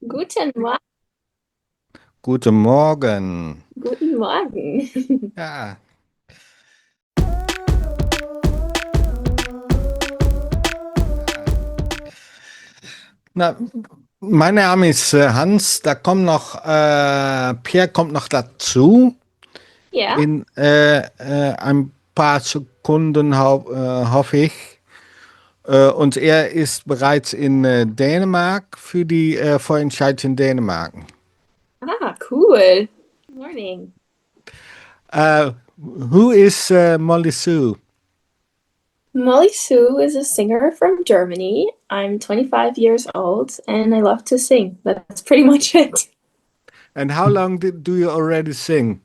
Guten Morgen. Guten Morgen. Guten Morgen. Ja, na, mein Name ist Hans. Da kommt noch, Pierre kommt noch dazu. Ja, In ein paar Sekunden, hoffe ich. Und er ist bereits in Dänemark für die Vorentscheid in Dänemark. cool. Morning. Uh, who is Molly Sue? Molly Sue is a singer from Germany. I'm 25 years old and I love to sing. That's pretty much it. And how long do you already sing?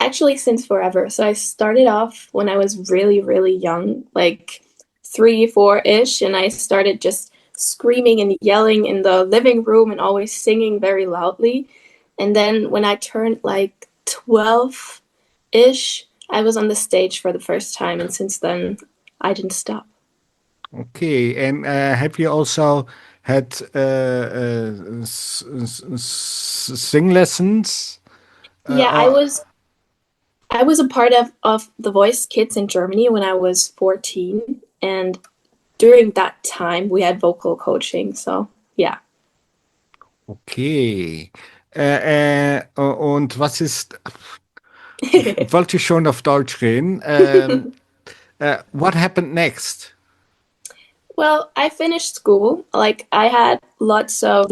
Actually, since forever. So I started off when I was really, really young, like three, four-ish, and I started just screaming and yelling in the living room and always singing very loudly. And then when I turned like 12-ish, I was on the stage for the first time, and since then I didn't stop. Okay, and have you also had sing lessons? Yeah, I Or was I was a part of the Voice Kids in Germany when I was 14, and during that time we had vocal coaching. So yeah. okay. Und was ist, ich wollte schon auf Deutsch reden. What happened next? Well, I finished school. Like, I had lots of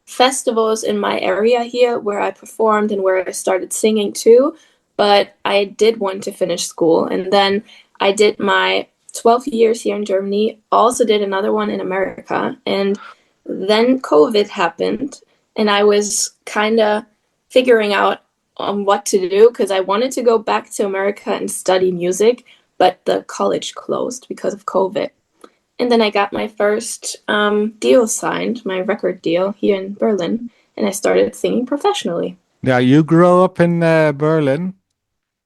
festivals in my area here where I performed and where I started singing too. But I did want to finish school. And then I did my 12 years here in Germany, also did another one in America. And then COVID happened, and I was kind of figuring out on what to do because I wanted to go back to America and study music, but the college closed because of COVID. And then I got my first deal signed, my record deal here in Berlin, and I started singing professionally. Yeah, you grew up in Berlin.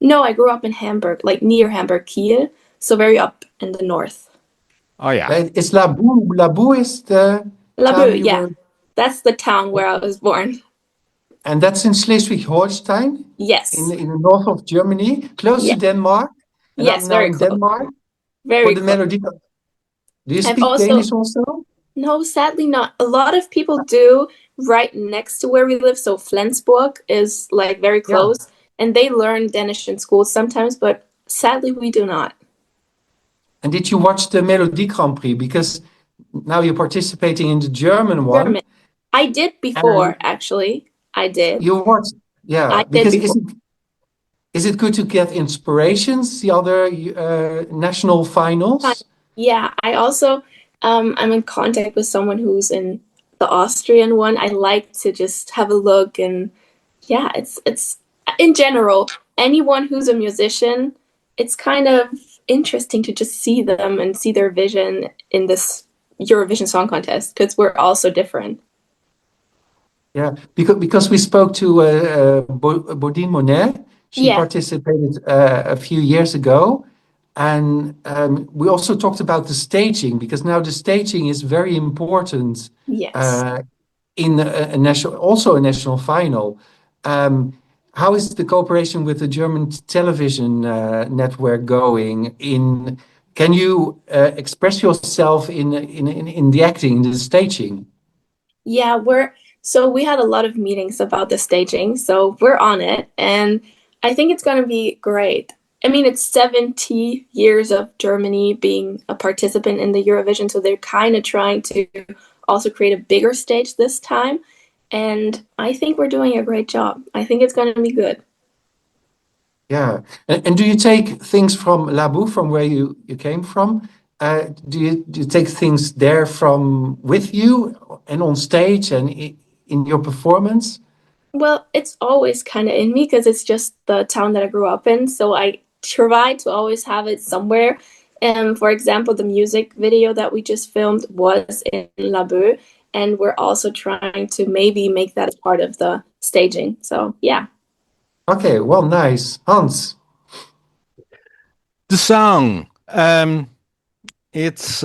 No, I grew up in Hamburg, like near Hamburg, Kiel, so very up in the north. Oh ja. Is Laboe, Laboe is the town Laboe, you yeah, were, that's the town where I was born. and that's in Schleswig-Holstein, Yes, in the north of Germany, close to yeah, Denmark. And I'm yes, now very in close, Denmark for very the close. melody. Do you I've speak also, Danish also? no, sadly not. A lot of people do right next to where we live, so Flensburg is like very Yeah. close, and they learn Danish in school sometimes, but sadly we do not. And did you watch the Melody Grand Prix? Because now you're participating in the German German. one, I did before, and actually. I did. you watched, yeah, I did because before. is it good to get inspirations, the other national Fine. finals? Yeah, I also I'm in contact with someone who's in the Austrian one. I like to just have a look, and yeah, it's in general, anyone who's a musician, it's kind of interesting to just see them and see their vision in this Eurovision Song Contest because we're all so different. Yeah, because we spoke to Bodine Monet. She Yeah, participated a few years ago, and we also talked about the staging because now the staging is very important yes. uh, in a national, also a national final. Um, how is the cooperation with the German television network going? Can you express yourself in the acting, in the staging? Yeah, we had a lot of meetings about the staging, so we're on it, and I think it's going to be great. I mean, it's 70 years of Germany being a participant in the Eurovision, so they're kind of trying to also create a bigger stage this time, and I think we're doing a great job. I think it's going to be good. Yeah. And do you take things from Labu, from where you came from? Do you take things there from with you and on stage and in your performance? Well, it's always kind of in me because it's just the town that I grew up in. So I try to always have it somewhere. And for example, the music video that we just filmed was in Laboe, and we're also trying to maybe make that a part of the staging. So yeah. Okay, well, nice. Hans. The song. It's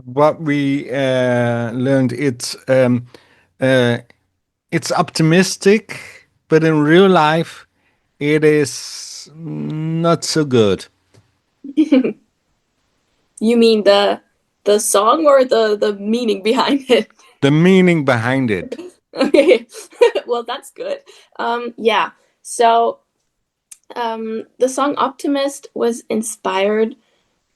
what we learned. Uh, it's optimistic, but in real life, it is not so good. You mean the song or the meaning behind it? The meaning behind it. Okay. Well, that's good. Yeah. So, the song Optimist was inspired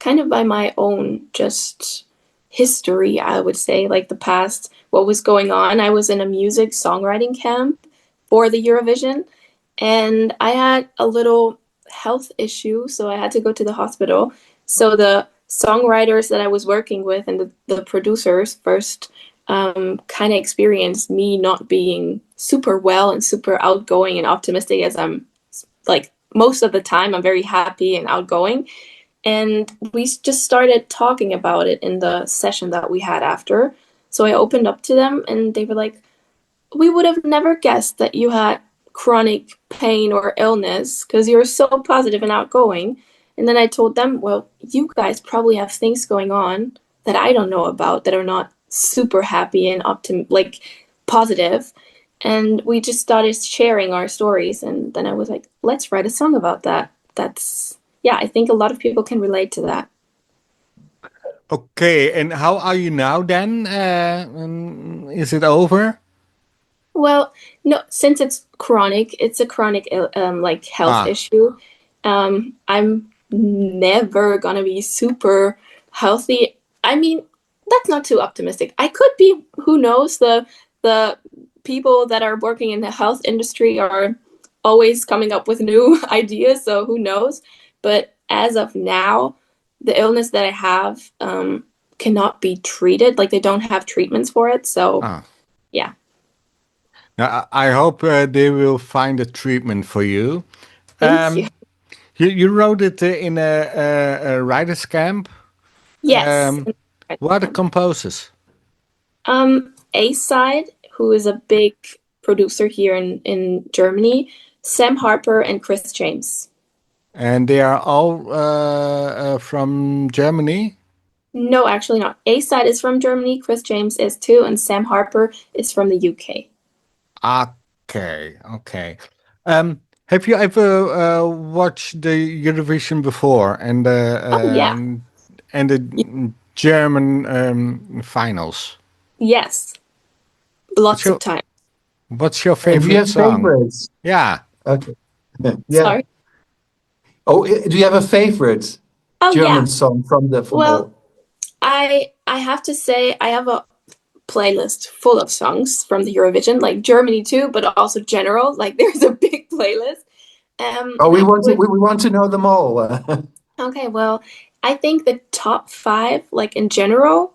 kind of by my own just history, I would say, like the past, what was going on. I was in a music songwriting camp for the Eurovision, and I had a little health issue, so I had to go to the hospital. So the songwriters that I was working with and the producers first kind of experienced me not being super well and super outgoing and optimistic as I'm like most of the time. I'm very happy and outgoing. And we just started talking about it in the session that we had after. So I opened up to them and they were like, we would have never guessed that you had chronic pain or illness because you're so positive and outgoing. And then I told them, well, you guys probably have things going on that I don't know about that are not super happy and like positive. And we just started sharing our stories. And then I was like, let's write a song about that. Yeah, I think a lot of people can relate to that. Okay, and how are you now then? Is it over? Well, no, since it's a chronic like health Ah, issue. I'm never gonna be super healthy. I mean, that's not too optimistic. I could be, who knows? The people that are working in the health industry are always coming up with new ideas, so who knows? But as of now, the illness that I have cannot be treated. Like they don't have treatments for it. So ah. yeah, Now, I hope they will find a treatment for you. thank you. Um, you wrote it in a writer's camp. Yes. What are the composers? A Side, who is a big producer here in Germany, Sam Harper and Chris James. And they are all from Germany. No, actually not. A Side is from Germany, Chris James is too, and Sam Harper is from the UK. Okay, okay. Have you ever watched the Eurovision before Oh yeah. and the German finals? Yes. What's Lots of your time. What's your And do you favorite have song? favorites? Yeah. Okay. Yeah. Sorry. Oh, do you have a favorite Oh yeah. German song from Well, all? I have to say I have a playlist full of songs from the Eurovision, like Germany too, but also general. Like there's a big playlist. Oh, And I would we want to know them all. Okay, well, I think the top five, like in general,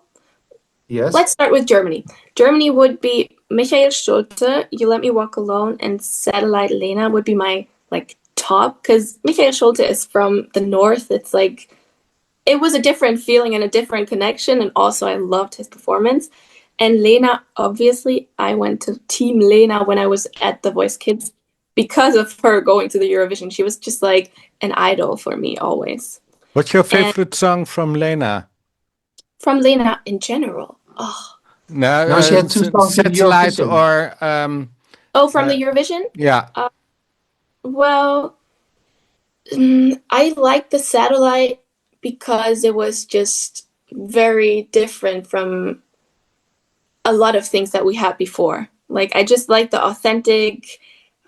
Yes. let's start with Germany. Germany would be Michael Schulte, You Let Me Walk Alone, and Satellite Lena would be my like top because Michael Schulte is from the north. It's like it was a different feeling and a different connection, and also I loved his performance. And Lena, obviously, I went to Team Lena when I was at The Voice Kids because of her going to the Eurovision. She was just like an idol for me always. What's your And favorite song from Lena? from Lena in general. Oh, No, No, she had two songs in Satellite Eurovision. or oh, from uh, the Eurovision. yeah. Uh, well, I like the Satellite because it was just very different from a lot of things that we had before. Like I just like the authentic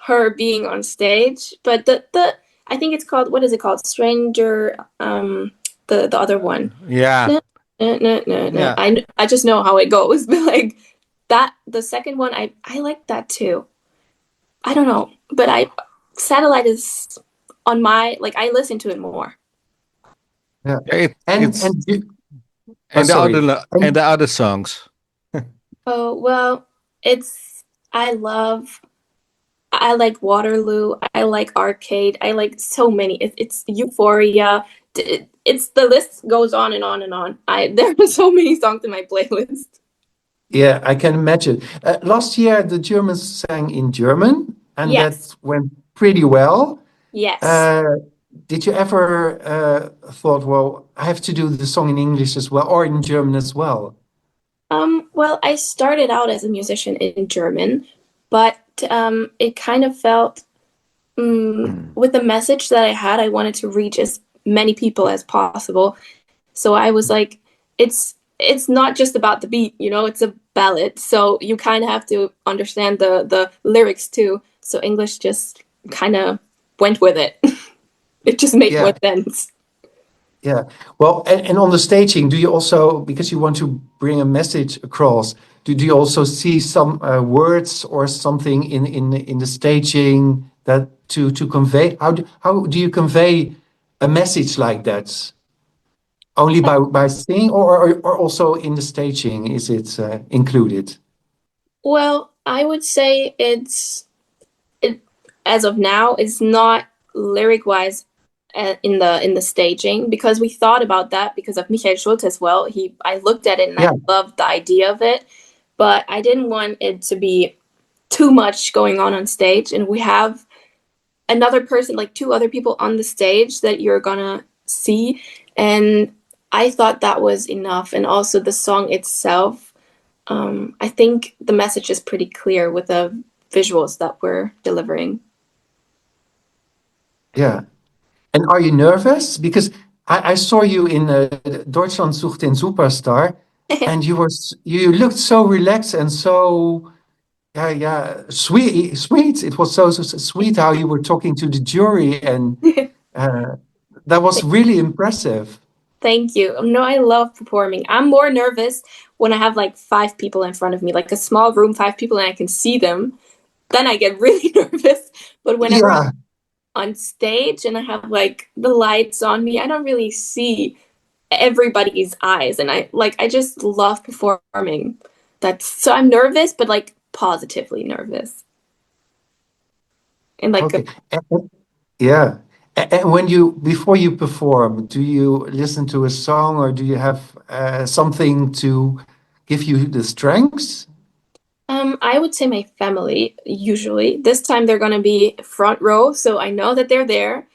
her being on stage, but the I think it's called, what is it called? Stranger. The other one. Yeah. No, no, no, no, no. Yeah. I just know how it goes, but like that the second one I like that too. I don't know, but I Satellite is on my like I listen to it more. Yeah. It's And oh, sorry. and And the other songs. Oh, well, it's I like Waterloo, I like Arcade, I like so many. It's Euphoria. It's the list goes on and on and on. I there are so many songs in my playlist. yeah, I can imagine. Last year, the Germans sang in German, and that Yes. went pretty well. Yes. Uh, did you ever thought, well, I have to do the song in English as well, or in German as well? Well, I started out as a musician in German, but it kind of felt with the message that I had, I wanted to reach as many people as possible. So I was like, it's not just about the beat, you know, it's a ballad. So you kind of have to understand the lyrics too. So English just kind of went with it. It just made more Yeah, sense. yeah. Well, and on the staging, do you also, because you want to bring a message across, do you also see some words or something in the staging that to convey? How do you convey a message like that? Only by singing, or also in the staging is it included? Well, I would say it as of now it's not lyric wise in the staging because we thought about that because of Michael Schultz as well. He I looked at it and I Yeah, loved the idea of it, but I didn't want it to be too much going on stage. And we have another person, like two other people on the stage that you're gonna see, and I thought that was enough. And also the song itself, I think the message is pretty clear with the visuals that we're delivering. yeah. And are you nervous? Because I saw you in Deutschland sucht den Superstar, and you looked so relaxed and so yeah sweet. It was so sweet how you were talking to the jury, and uh, that was really impressive. Thank you. No, I love performing. I'm more nervous when I have like five people in front of me, like a small room, five people, and I can see them. Then I get really nervous. But whenever I'm Yeah. on stage and I have like the lights on me, I don't really see everybody's eyes. And I just love performing. That's so I'm nervous, but like positively nervous. And like Okay. Yeah. And when you before you perform, do you listen to a song or do you have something to give you the strength? I would say my family usually. This time they're gonna be front row, so I know that they're there.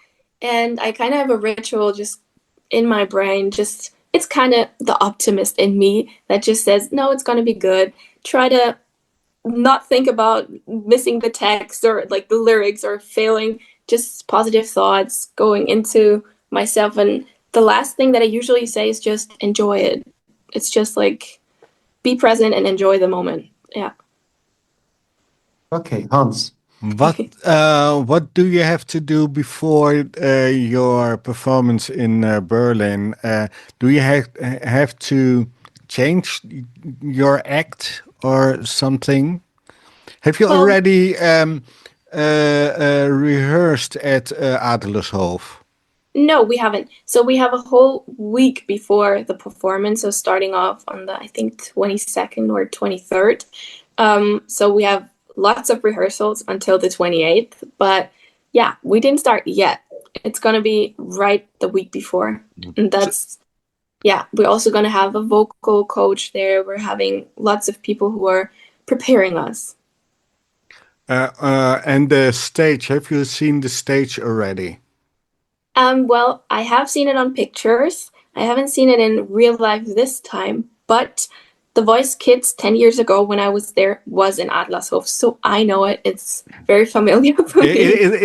And I kind of have a ritual just in my brain, just it's kind of the optimist in me that just says, no, it's gonna be good. Try to not think about missing the text or like the lyrics or failing, just positive thoughts going into myself. And the last thing that I usually say is just enjoy it. It's just like be present and enjoy the moment. Yeah. Okay, Hans. What do you have to do before your performance in Berlin? Do you have to change your act or something? Have you Well, already rehearsed at Adlershof? no, we haven't. So we have a whole week before the performance. So starting off on the, I think, 22nd or 23rd. So we have lots of rehearsals until the 28th. But yeah, we didn't start yet. It's going to be right the week before. And that's, yeah, we're also going to have a vocal coach there. We're having lots of people who are preparing us. And the stage, have you seen the stage already? Well, I have seen it on pictures. I haven't seen it in real life this time, but The Voice Kids 10 years ago when I was there was in Adlershof, so I know it. It's very familiar for me.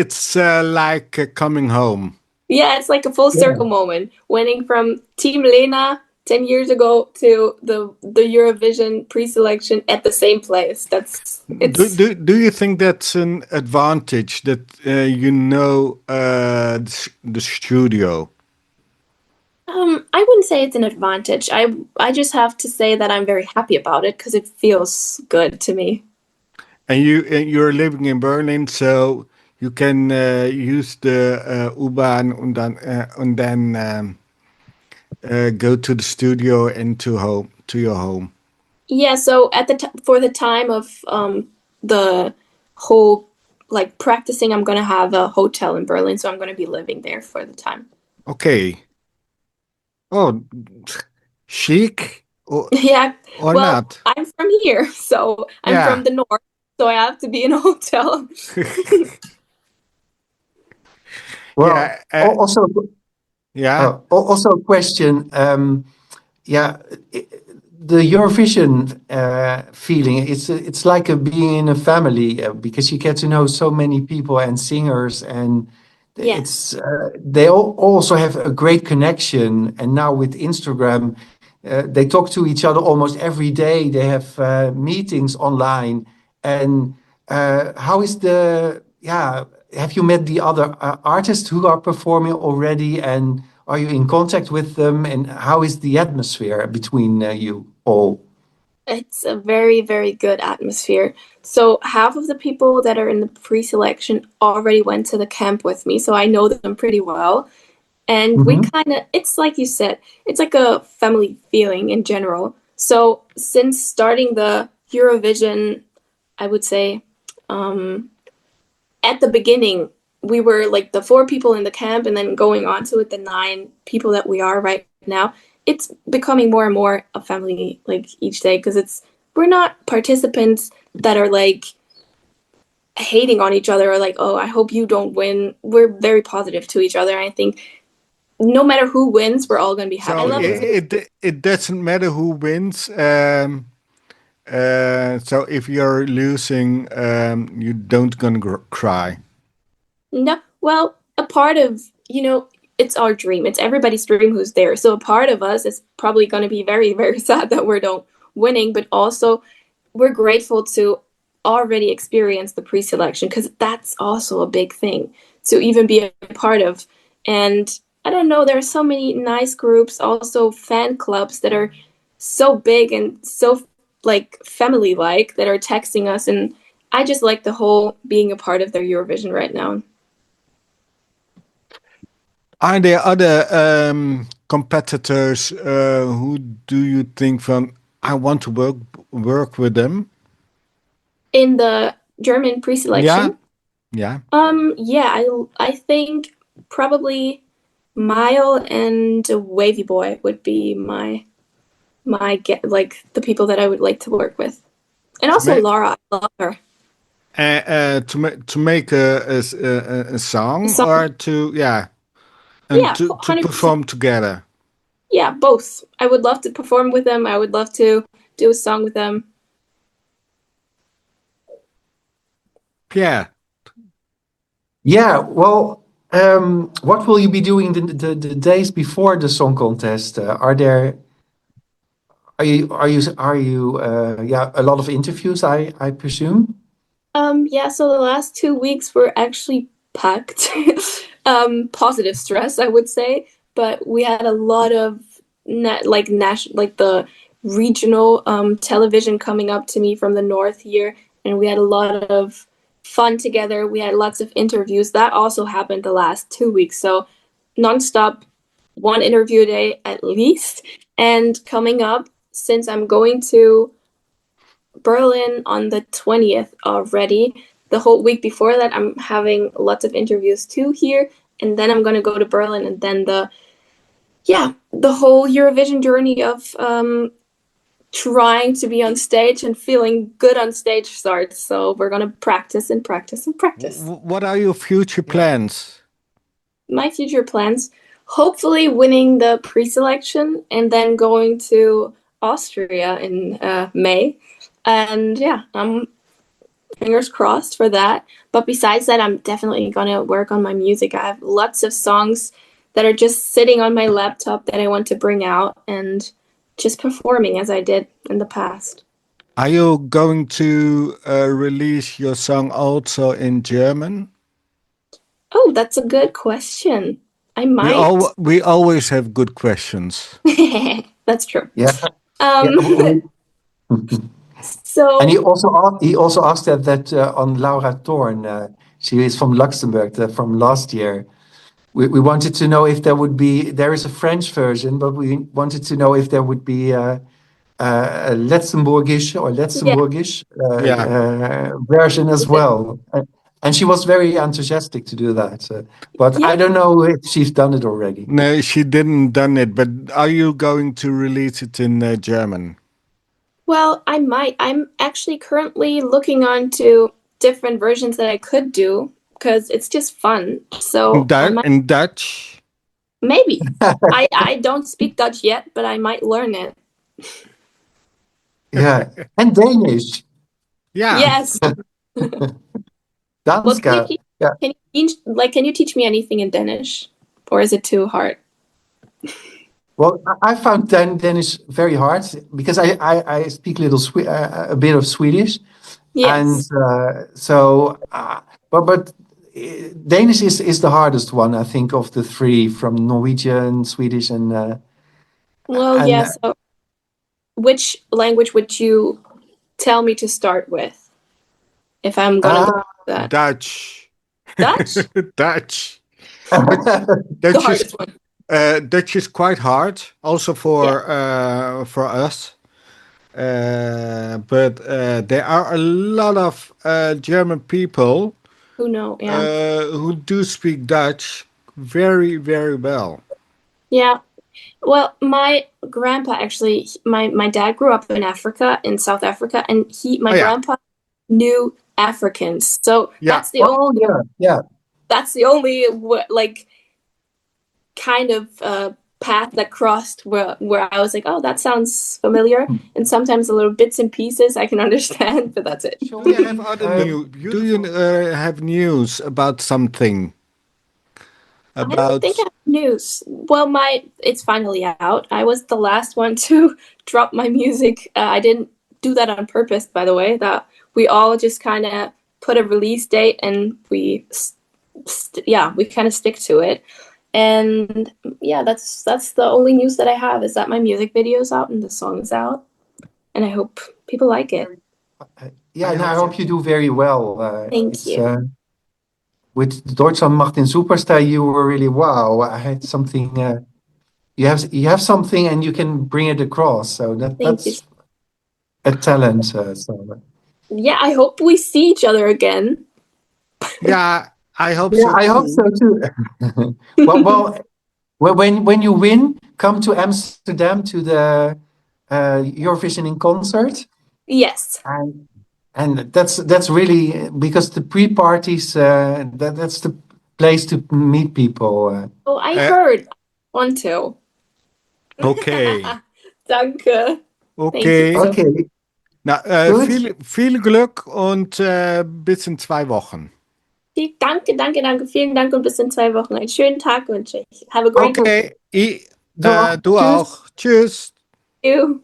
It's like coming home. Yeah, it's like a full circle Yeah. moment, winning from Team Lena 10 years ago to the Eurovision pre-selection at the same place. That's it's Do you think that's an advantage that you know the studio? I wouldn't say it's an advantage. I just have to say that I'm very happy about it because it feels good to me. And you're living in Berlin, so you can use the U-Bahn and then go to the studio and to your home. Yeah, so at the for the time of the whole like practicing, I'm gonna have a hotel in Berlin, so I'm gonna be living there for the time. Okay. Oh, chic Yeah, or well, not? I'm from here, so I'm from Yeah. the north, so I have to be in a hotel. Well, Yeah, also, yeah. also a question. Yeah, i- the Eurovision feeling, it's like being in a family because you get to know so many people and singers, and Yes. they also have a great connection. And now with Instagram, they talk to each other almost every day. They have meetings online. And how is the yeah? Have you met the other artists who are performing already? And are you in contact with them? And how is the atmosphere between you all? It's a very, very good atmosphere. So half of the people that are in the pre-selection already went to the camp with me, so I know them pretty well. And we Hmm. kind of, it's like you said, it's like a family feeling in general. So since starting the Eurovision, I would say, um, at the beginning, we were like the four people in the camp, and then going on to it, the nine people that we are right now. It's becoming more and more a family like each day because we're not participants that are like hating on each other or like, oh, I hope you don't win. We're very positive to each other. And I think no matter who wins, we're all going to be happy. I So love to. it doesn't matter who wins. So if you're losing, you don't gonna cry. No, well, a part of, it's our dream. It's everybody's dream who's there. So a part of us is probably going to be very, very sad that we don't winning, but also we're grateful to already experience the pre-selection because that's also a big thing to even be a part of. And I don't know, there are so many nice groups, also fan clubs that are so big and so like family like that are texting us, and I just like the whole being a part of their Eurovision right now. Are there other competitors who do you think from I want to work with them? In the German Yeah, pre-selection, yeah. yeah, I think probably Mile and Wavy Boy would be my get like the people that I would like to work with, and To also make Laura. I love her. to make a song So or to yeah and yeah, to 100%. perform together. Yeah, both. I would love to perform with them. I would love to do a song with them. Pierre, Yeah, well, what will you be doing the days before the song contest? Are there are you yeah, a lot of interviews, I presume? Yeah, so the last 2 weeks were actually packed. Positive stress, I would say, but we had a lot of like national, like the regional television coming up to me from the north here, and we had a lot of fun together. We had lots of interviews. That also happened the last 2 weeks, so nonstop, one interview a day at least. And coming up, since I'm going to Berlin on the 20th already. The whole week before that, I'm having lots of interviews too here. And then I'm going to go to Berlin. And then the whole Eurovision journey of trying to be on stage and feeling good on stage starts. So we're going to practice and practice and practice. what are your future plans? My future plans, hopefully winning the pre-selection and then going to Austria in May. And yeah, I'm fingers crossed for that. But besides that, I'm definitely gonna work on my music. I have lots of songs that are just sitting on my laptop that I want to bring out and just performing as I did in the past. Are you going to release your song also in German? Oh, that's a good question. I might. We always have good questions. That's true. Yeah, yeah. Um, And so he also asked that on Laura Thorn. She is from Luxembourg from last year. We wanted to know if there is a French version, but we wanted to know if there would be a yeah, Luxembourgish Yeah. version as well. And she was very enthusiastic to do that. But yeah. I don't know if she's done it already. No, she didn't done it, but are you going to release it in German? Well, I'm actually currently looking on to different versions that I could do because it's just fun. So I might In Dutch? maybe. I don't speak Dutch yet, but I might learn it. Yeah, and Danish, Ja. Yes. Well, Danska. Yeah. can you teach me anything in Danish, or is it too hard? Well, I found Danish very hard because I speak a bit of Swedish, and Yes. Danish is the hardest one, I think, of the three, from Norwegian, Swedish, Well, and yeah. So, which language would you tell me to start with if I'm gonna go uh, with that? Dutch. Dutch? Dutch. Dutch, The Dutch is hardest one. Dutch is quite hard, also Yeah. for us. But there are a lot of German people Who know? Yeah. who do speak Dutch very, very well. Yeah. Well, my grandpa actually, my dad grew up in Africa, in South Africa, and my Oh yeah, grandpa knew Africans. So yeah, oh yeah, yeah. that's the only like kind of path that crossed where I was like, oh, that sounds familiar. And sometimes a little bits and pieces I can understand, but that's it. Do you have other news? Do you have news about something I don't think I about? have news. Well, it's finally out. I was the last one to drop my music. I didn't do that on purpose, by the way. That we all just kind of put a release date and we kind of stick to it. And yeah, that's the only news that I have is that my music video's out and the song's out, and I hope people like it. Yeah, and I hope you do very well. Thank It's you. with Deutschland macht den Superstar, you were really wow. I had something. You have something, and you can bring it across. So Thank you. that's a talent. Yeah, I hope we see each other again. Yeah, I hope Yeah, so I hope so too. too. When you win, come to Amsterdam to the Eurovision in concert, Yes. and that's really because the pre-parties that's the place to meet people. Oh, I Uh, heard. Want to. okay, Danke. Thank you okay. so much. Okay, Na, good. viel Glück und bis in 2 Wochen. Danke, danke, danke. Vielen Dank und bis in 2 Wochen. Einen schönen Tag wünsche ich. Have a great Okay, Okay, du auch. du Tschüss. auch. Tschüss. you.